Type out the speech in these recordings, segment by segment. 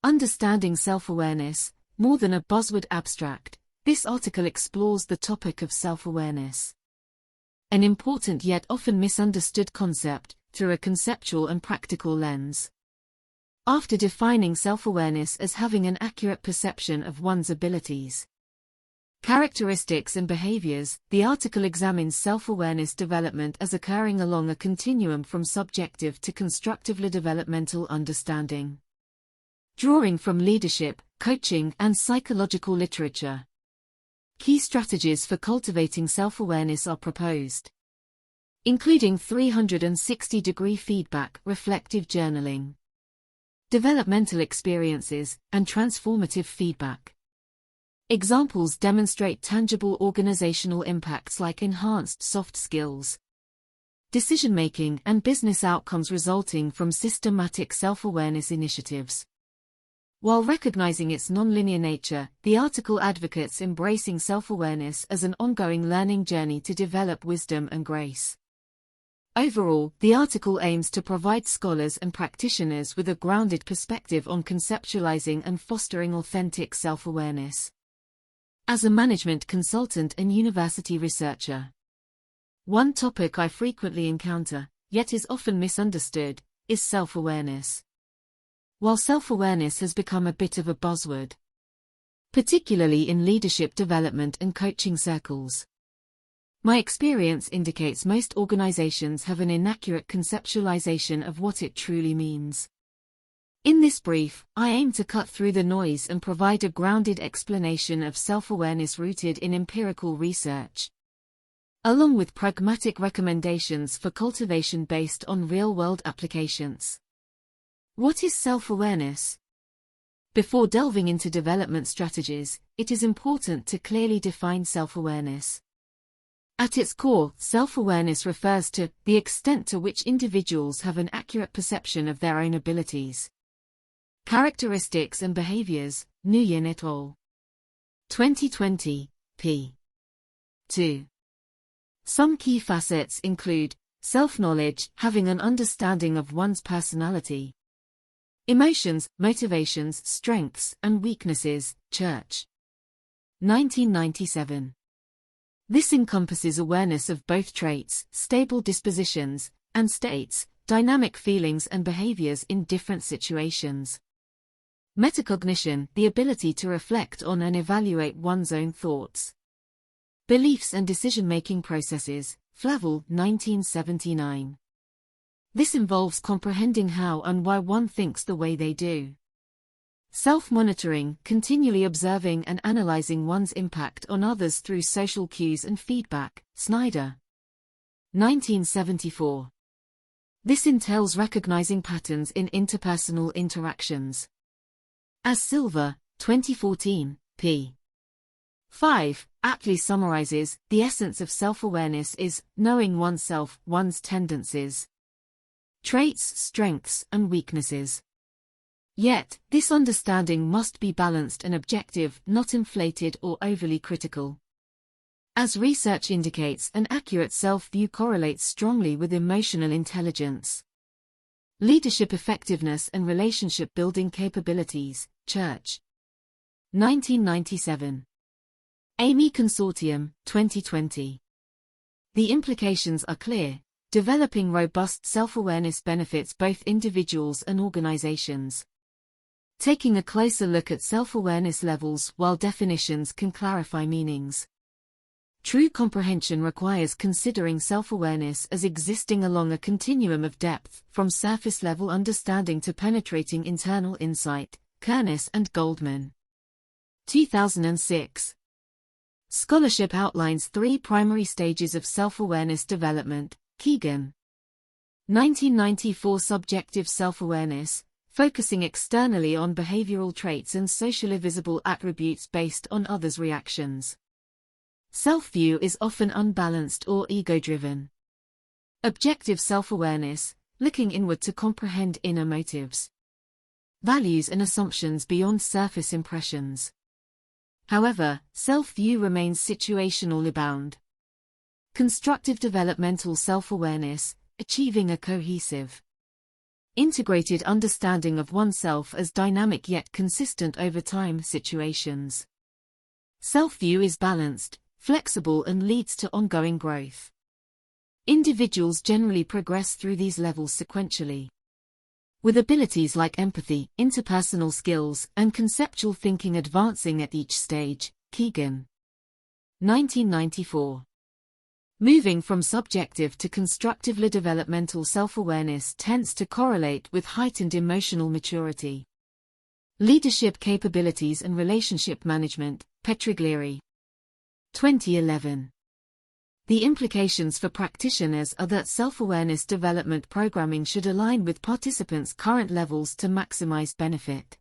Understanding self-awareness, more than a buzzword abstract, this article explores the topic of self-awareness. An important yet often misunderstood concept, through a conceptual and practical lens. After defining self-awareness as having an accurate perception of one's abilities, characteristics and behaviors, the article examines self-awareness development as occurring along a continuum from subjective to constructively developmental understanding. Drawing from leadership, coaching, and psychological literature, key strategies for cultivating self-awareness are proposed, including 360-degree feedback, reflective journaling, developmental experiences, and transformative feedback. Examples demonstrate tangible organizational impacts like enhanced soft skills, decision-making, and business outcomes resulting from systematic self-awareness initiatives. While recognizing its nonlinear nature, the article advocates embracing self-awareness as an ongoing learning journey to develop wisdom and grace. Overall, the article aims to provide scholars and practitioners with a grounded perspective on conceptualizing and fostering authentic self-awareness. As a management consultant and university researcher, one topic I frequently encounter, yet is often misunderstood, is self-awareness. While self-awareness has become a bit of a buzzword, particularly in leadership development and coaching circles, my experience indicates most organizations have an inaccurate conceptualization of what it truly means. In this brief, I aim to cut through the noise and provide a grounded explanation of self-awareness rooted in empirical research, along with pragmatic recommendations for cultivation based on real-world applications. What is self-awareness? Before delving into development strategies, it is important to clearly define self-awareness. At its core, self-awareness refers to the extent to which individuals have an accurate perception of their own abilities, characteristics and behaviors. Nguyen et al. 2020, p. 2. Some key facets include self-knowledge, having an understanding of one's personality, emotions, motivations, strengths, and weaknesses. Church. 1997. This encompasses awareness of both traits, stable dispositions, and states, dynamic feelings and behaviors in different situations. Metacognition, the ability to reflect on and evaluate one's own thoughts, beliefs and decision-making processes. Flavel, 1979. This involves comprehending how and why one thinks the way they do. Self-monitoring, continually observing and analyzing one's impact on others through social cues and feedback. Snyder. 1974. This entails recognizing patterns in interpersonal interactions. As Silver, 2014, p. 5, aptly summarizes, the essence of self-awareness is knowing oneself, one's tendencies, traits, strengths, and weaknesses. Yet, this understanding must be balanced and objective, not inflated or overly critical. As research indicates, an accurate self-view correlates strongly with emotional intelligence, leadership effectiveness and relationship-building capabilities. Church. 1997. Amy Consortium, 2020. The implications are clear. Developing robust self-awareness benefits both individuals and organizations. Taking a closer look at self-awareness levels, while definitions can clarify meanings, true comprehension requires considering self-awareness as existing along a continuum of depth, from surface-level understanding to penetrating internal insight. Kernis and Goldman. 2006. Scholarship outlines 3 primary stages of self-awareness development. Keegan. 1994. Subjective self-awareness, focusing externally on behavioral traits and socially visible attributes based on others' reactions. Self-view is often unbalanced or ego-driven. Objective self-awareness, looking inward to comprehend inner motives, values and assumptions beyond surface impressions. However, self-view remains situationally bound. Constructive developmental self-awareness, achieving a cohesive, integrated understanding of oneself as dynamic yet consistent over time situations. Self-view is balanced, flexible and leads to ongoing growth. Individuals generally progress through these levels sequentially. With abilities like empathy, interpersonal skills, and conceptual thinking advancing at each stage. Keegan. 1994. Moving from subjective to constructively developmental self-awareness tends to correlate with heightened emotional maturity. Leadership capabilities and relationship management. Petriglieri. 2011. The implications for practitioners are that self-awareness development programming should align with participants' current levels to maximize benefit.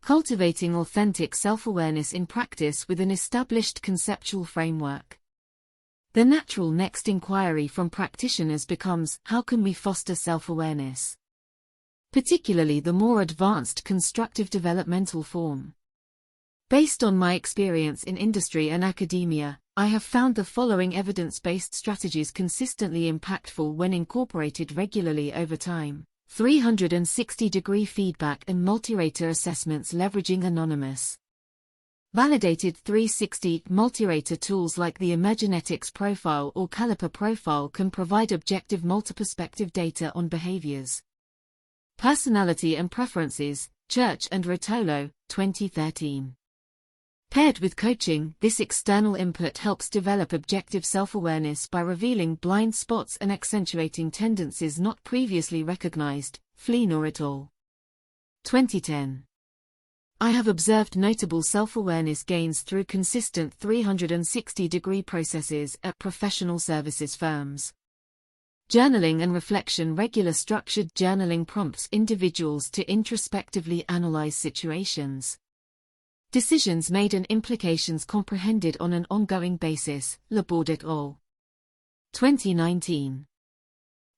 Cultivating authentic self-awareness in practice with an established conceptual framework. The natural next inquiry from practitioners becomes, how can we foster self-awareness? Particularly the more advanced constructive developmental form. Based on my experience in industry and academia, I have found the following evidence-based strategies consistently impactful when incorporated regularly over time. 360-degree feedback and multi-rater assessments leveraging anonymous. Validated 360 multi-rater tools like the Imagenetics Profile or Caliper Profile can provide objective multi-perspective data on behaviors. Personality and Preferences, Church and Rotolo, 2013. Paired with coaching, this external input helps develop objective self-awareness by revealing blind spots and accentuating tendencies not previously recognized. Fleenor et al. 2010. I have observed notable self-awareness gains through consistent 360-degree processes at professional services firms. Journaling and reflection. Regular structured journaling prompts individuals to introspectively analyze situations. Decisions made and implications comprehended on an ongoing basis. Laborde et al. 2019.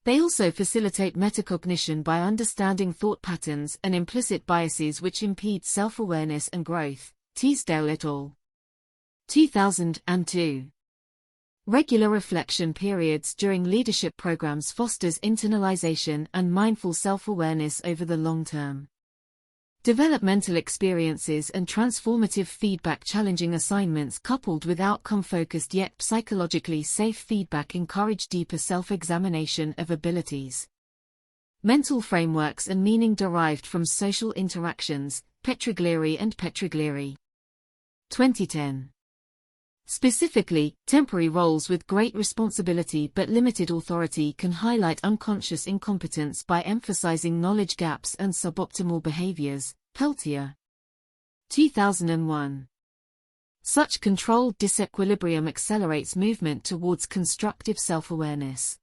They also facilitate metacognition by understanding thought patterns and implicit biases which impede self-awareness and growth. Teasdale et al. 2002. Regular reflection periods during leadership programs fosters internalization and mindful self-awareness over the long term. Developmental experiences and transformative feedback. Challenging assignments coupled with outcome-focused yet psychologically safe feedback encourage deeper self-examination of abilities. Mental frameworks and meaning derived from social interactions. Petriglieri and Petriglieri. 2010. Specifically, temporary roles with great responsibility but limited authority can highlight unconscious incompetence by emphasizing knowledge gaps and suboptimal behaviors. Peltier. 2001. Such controlled disequilibrium accelerates movement towards constructive self-awareness.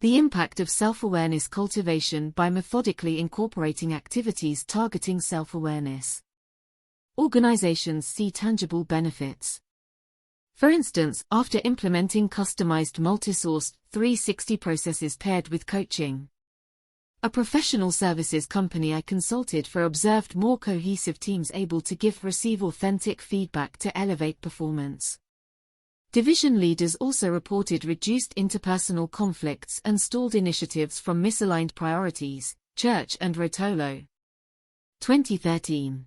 The impact of self-awareness cultivation by methodically incorporating activities targeting self-awareness. Organizations see tangible benefits. For instance, after implementing customized multi-sourced 360 processes paired with coaching. A professional services company I consulted for observed more cohesive teams able to receive authentic feedback to elevate performance. Division leaders also reported reduced interpersonal conflicts and stalled initiatives from misaligned priorities. Church and Rotolo. 2013.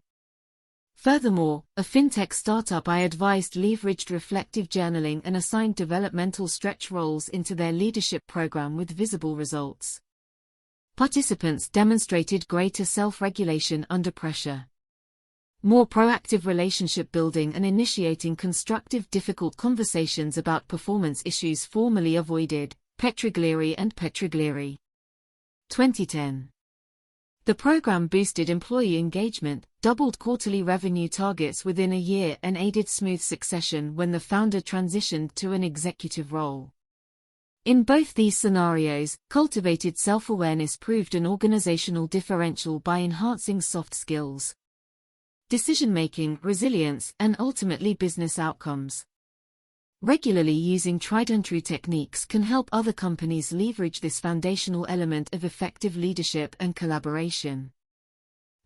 Furthermore, a fintech startup I advised leveraged reflective journaling and assigned developmental stretch roles into their leadership program with visible results. Participants demonstrated greater self-regulation under pressure. More proactive relationship building and initiating constructive difficult conversations about performance issues formerly avoided. Petriglieri and Petriglieri. 2010. The program boosted employee engagement, doubled quarterly revenue targets within a year and aided smooth succession when the founder transitioned to an executive role. In both these scenarios, cultivated self-awareness proved an organizational differential by enhancing soft skills, decision-making, resilience, and ultimately business outcomes. Regularly using tried-and-true techniques can help other companies leverage this foundational element of effective leadership and collaboration.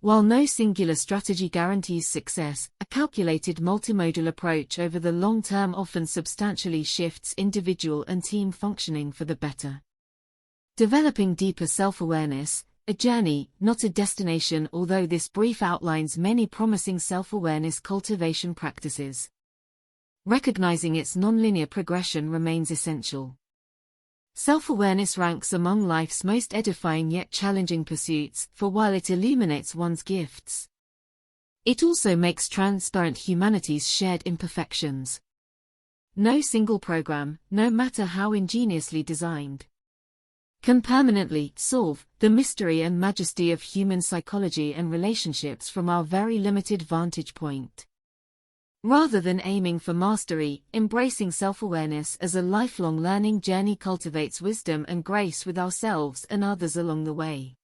While no singular strategy guarantees success, a calculated multimodal approach over the long term often substantially shifts individual and team functioning for the better. Developing deeper self-awareness. a journey, not a destination, although this brief outlines many promising self-awareness cultivation practices. Recognizing its nonlinear progression remains essential. Self-awareness ranks among life's most edifying yet challenging pursuits, for while it illuminates one's gifts, it also makes transparent humanity's shared imperfections. No single program, no matter how ingeniously designed, can permanently solve the mystery and majesty of human psychology and relationships from our very limited vantage point. Rather than aiming for mastery, embracing self-awareness as a lifelong learning journey cultivates wisdom and grace with ourselves and others along the way.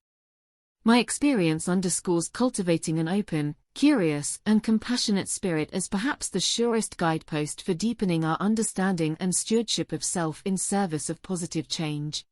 My experience underscores cultivating an open, curious, and compassionate spirit as perhaps the surest guidepost for deepening our understanding and stewardship of self in service of positive change.